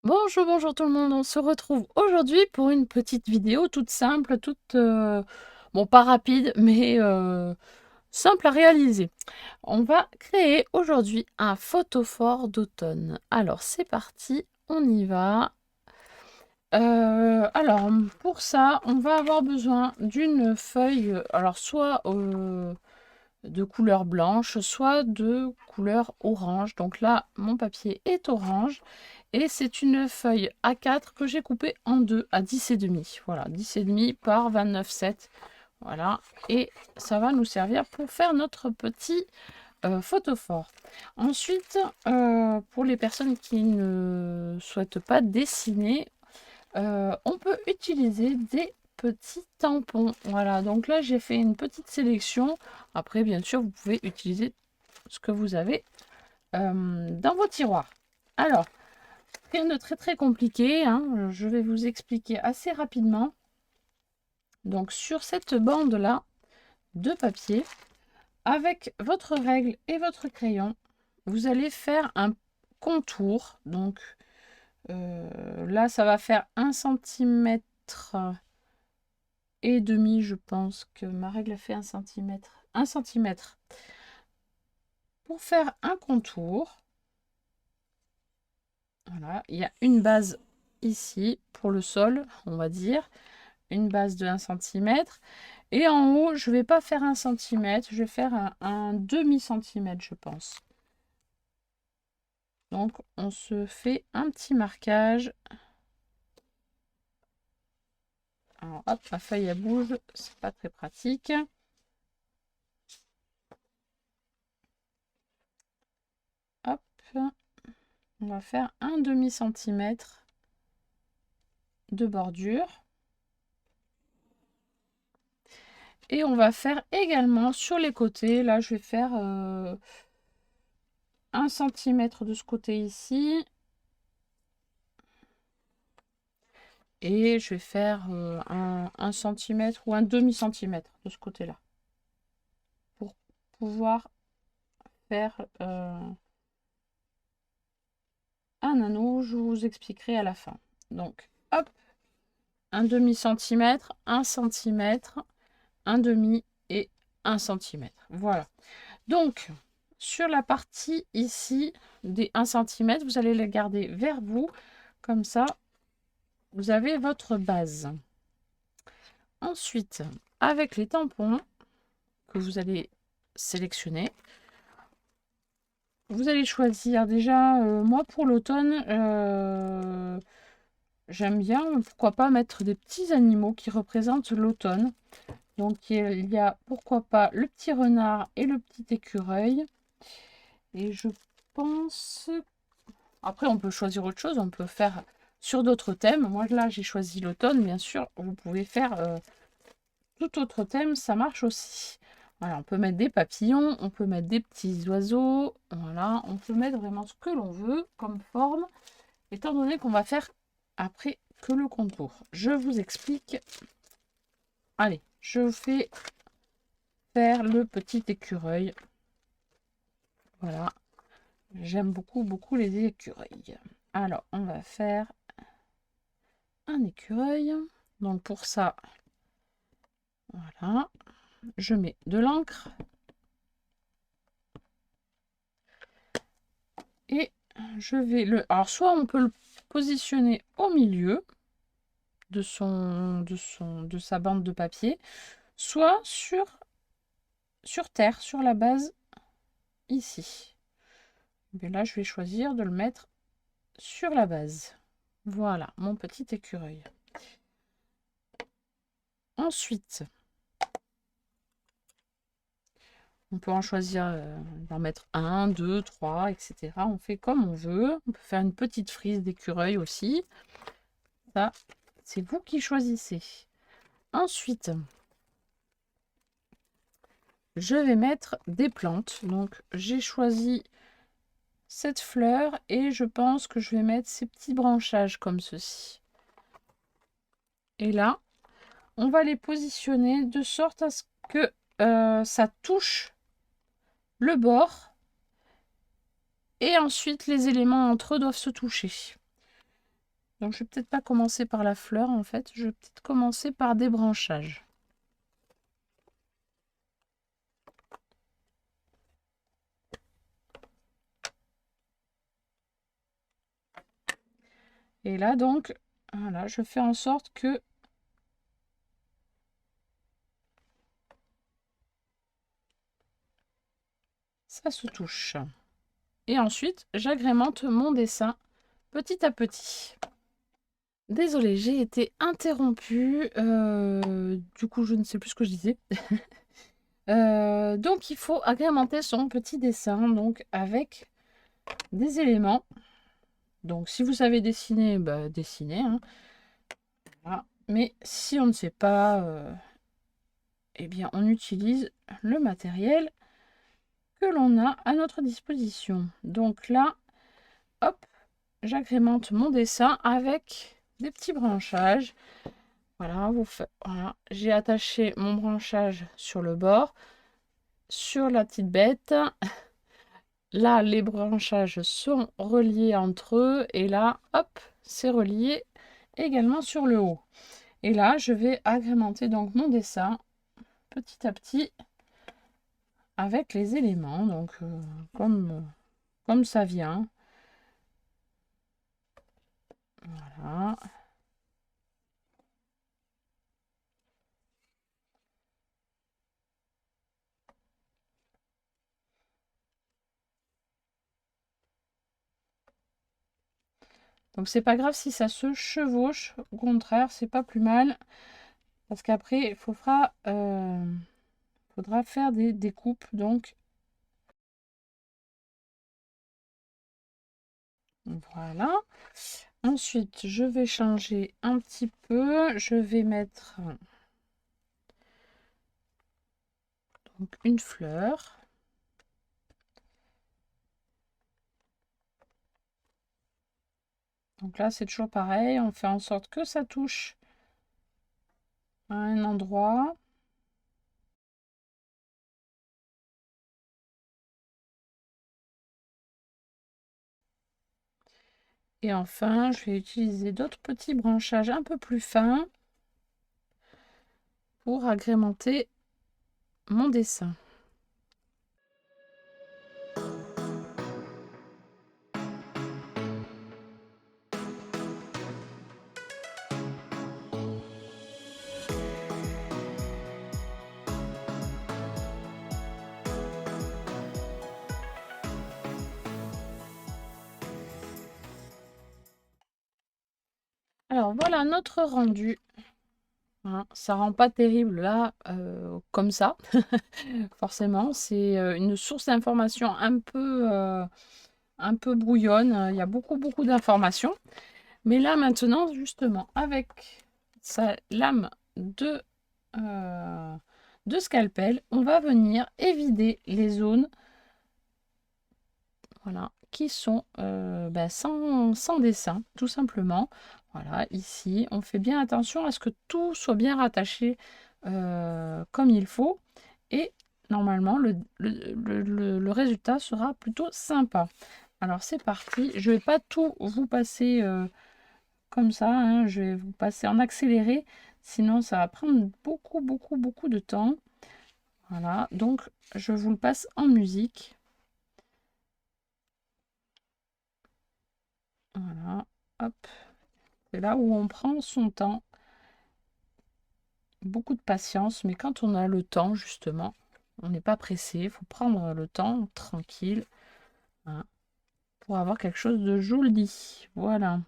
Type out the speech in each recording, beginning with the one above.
Bonjour, bonjour tout le monde, on se retrouve aujourd'hui pour une petite vidéo toute simple, bon pas rapide, mais simple à réaliser. On va créer aujourd'hui un photophore d'automne. Alors c'est parti, on y va. Alors pour ça, on va avoir besoin d'une feuille, alors soit de couleur blanche, soit de couleur orange. Donc là, mon papier est orange. Et c'est une feuille A4 que j'ai coupée en deux à 10,5. Voilà, 10,5 par 29,7. Voilà, et ça va nous servir pour faire notre petit photophore. Ensuite, pour les personnes qui ne souhaitent pas dessiner, on peut utiliser des petits tampons. Voilà, donc là j'ai fait une petite sélection. Après, bien sûr, vous pouvez utiliser ce que vous avez dans vos tiroirs. Alors, rien de très très compliqué, hein. Je vais vous expliquer assez rapidement. Donc sur cette bande là de papier, avec votre règle et votre crayon, vous allez faire un contour. Donc là ça va faire 1,5 cm et demi, je pense que ma règle a fait 1 cm. 1 cm pour faire un contour. Voilà, il y a une base ici pour le sol, on va dire, une base de 1 cm. Et en haut, je ne vais pas faire 1 cm, je vais faire un demi-centimètre, je pense. Donc, on se fait un petit marquage. Alors, hop, ma feuille, elle bouge, c'est pas très pratique. Hop, on va faire un demi-centimètre de bordure. Et on va faire également sur les côtés, là, je vais faire 1 cm de ce côté ici. Et je vais faire un centimètre ou un demi-centimètre de ce côté-là. Pour pouvoir faire un anneau, je vous expliquerai à la fin. Donc, hop, un demi-centimètre, 1 cm, un demi et 1 cm. Voilà. Donc, sur la partie ici des 1 cm, vous allez la garder vers vous. Comme ça, vous avez votre base. Ensuite, avec les tampons que vous allez sélectionner, vous allez choisir déjà, moi pour l'automne, j'aime bien, pourquoi pas, mettre des petits animaux qui représentent l'automne. Donc il y a, pourquoi pas, le petit renard et le petit écureuil. Et je pense... Après, on peut choisir autre chose, on peut faire sur d'autres thèmes. Moi, là, j'ai choisi l'automne, bien sûr. Vous pouvez faire tout autre thème, ça marche aussi. Voilà, on peut mettre des papillons, on peut mettre des petits oiseaux. Voilà, on peut mettre vraiment ce que l'on veut comme forme, étant donné qu'on va faire après que le contour. Je vous explique. Allez, je fais faire le petit écureuil. Voilà, j'aime beaucoup, beaucoup les écureuils. Alors, on va faire un écureuil. Donc pour ça, voilà, je mets de l'encre. Et je vais le... Alors, soit on peut le positionner au milieu de sa bande de papier, soit sur terre, sur la base, ici. Mais là, je vais choisir de le mettre sur la base. Voilà, mon petit écureuil. Ensuite, on peut en choisir, d'en mettre un, deux, trois, etc. On fait comme on veut. On peut faire une petite frise d'écureuil aussi. Ça, c'est vous qui choisissez. Ensuite, je vais mettre des plantes. Donc, j'ai choisi cette fleur et je pense que je vais mettre ces petits branchages comme ceci. Et là, on va les positionner de sorte à ce que ça touche le bord et ensuite les éléments entre eux doivent se toucher. Donc je vais peut-être pas commencer par la fleur en fait, je vais peut-être commencer par des branchages. Et là donc, voilà, je fais en sorte que ça se touche. Et ensuite, j'agrémente mon dessin petit à petit. Désolée, j'ai été interrompue. Du coup, je ne sais plus ce que je disais. Donc, il faut agrémenter son petit dessin donc avec des éléments. Donc, si vous savez dessiner, bah, dessinez. Hein. Voilà. Mais si on ne sait pas, eh bien, on utilise le matériel que l'on a à notre disposition. Donc là, hop, j'agrémente mon dessin avec des petits branchages. Voilà, voilà. J'ai attaché mon branchage sur le bord, sur la petite bête. Là, les branchages sont reliés entre eux et là, hop, c'est relié également sur le haut. Et là, je vais agrémenter donc mon dessin petit à petit avec les éléments, donc comme ça vient. Voilà. Donc c'est pas grave si ça se chevauche, au contraire, c'est pas plus mal. Parce qu'après, il faudra faire des découpes. Donc voilà. Ensuite, je vais changer un petit peu. Je vais mettre donc une fleur. Donc là, c'est toujours pareil. On fait en sorte que ça touche à un endroit. Et enfin, je vais utiliser d'autres petits branchages un peu plus fins pour agrémenter mon dessin. Alors voilà notre rendu. Hein, ça rend pas terrible là, comme ça. Forcément, c'est une source d'information un peu brouillonne. Il y a beaucoup d'informations. Mais là maintenant, justement, avec sa lame de scalpel, on va venir évider les zones, voilà, qui sont sans dessin, tout simplement. Voilà, ici, on fait bien attention à ce que tout soit bien rattaché comme il faut. Et normalement, le résultat sera plutôt sympa. Alors, c'est parti. Je ne vais pas tout vous passer comme ça. Hein. Je vais vous passer en accéléré. Sinon, ça va prendre beaucoup de temps. Voilà, donc je vous le passe en musique. Voilà, hop. C'est là où on prend son temps. Beaucoup de patience, mais quand on a le temps, justement, on n'est pas pressé. Il faut prendre le temps tranquille, hein, pour avoir quelque chose de joli. Voilà.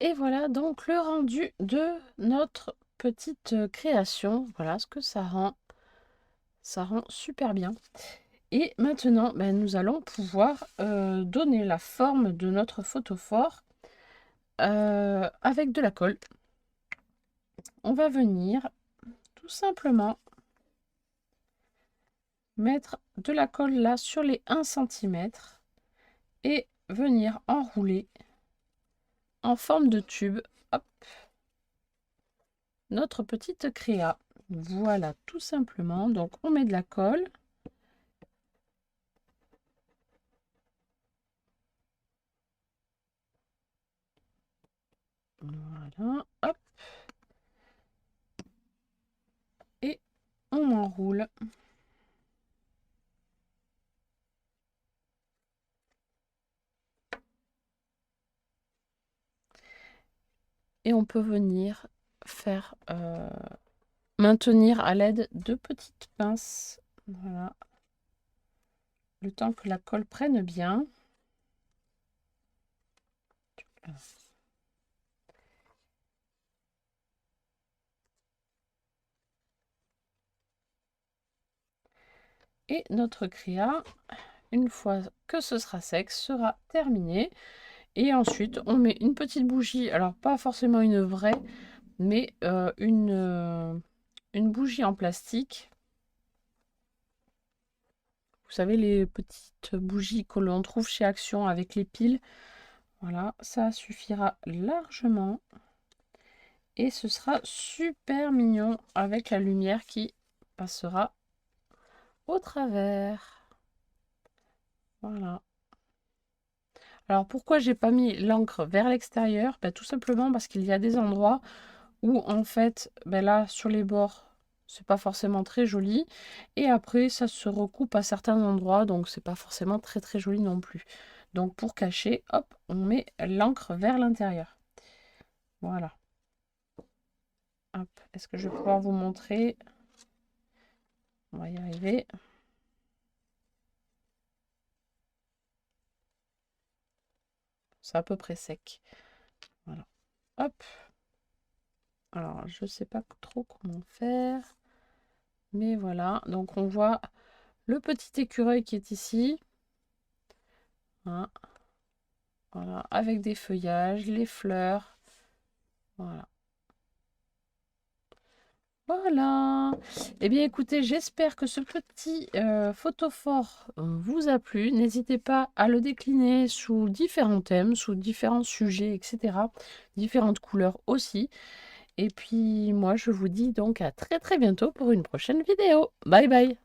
Et voilà donc le rendu de notre petite création. Voilà ce que ça rend. Ça rend super bien. Et maintenant, ben, nous allons pouvoir donner la forme de notre photophore avec de la colle. On va venir tout simplement mettre de la colle là sur les 1 cm et venir enrouler en forme de tube, hop, notre petite créa. Voilà, tout simplement. Donc, on met de la colle. Voilà, hop. Et on enroule. Et on peut venir faire maintenir à l'aide de petites pinces. Voilà. Le temps que la colle prenne bien. Et notre créa, une fois que ce sera sec, sera terminé. Et ensuite, on met une petite bougie. Alors, pas forcément une vraie, mais une bougie en plastique. Vous savez, les petites bougies que l'on trouve chez Action avec les piles. Voilà, ça suffira largement. Et ce sera super mignon avec la lumière qui passera au travers. Voilà. Alors pourquoi j'ai pas mis l'encre vers l'extérieur? Tout simplement parce qu'il y a des endroits où en fait, là sur les bords, c'est pas forcément très joli. Et après, ça se recoupe à certains endroits, donc c'est pas forcément très très joli non plus. Donc pour cacher, hop, on met l'encre vers l'intérieur. Voilà. Hop, est-ce que je vais pouvoir vous montrer? On va y arriver. C'est à peu près sec. Voilà. Hop. Alors, je sais pas trop comment faire. Mais voilà. Donc, on voit le petit écureuil qui est ici. Hein. Voilà. Avec des feuillages, les fleurs. Voilà. Voilà. Eh bien, écoutez, j'espère que ce petit photophore vous a plu. N'hésitez pas à le décliner sous différents thèmes, sous différents sujets, etc. Différentes couleurs aussi. Et puis, moi, je vous dis donc à très très bientôt pour une prochaine vidéo. Bye bye!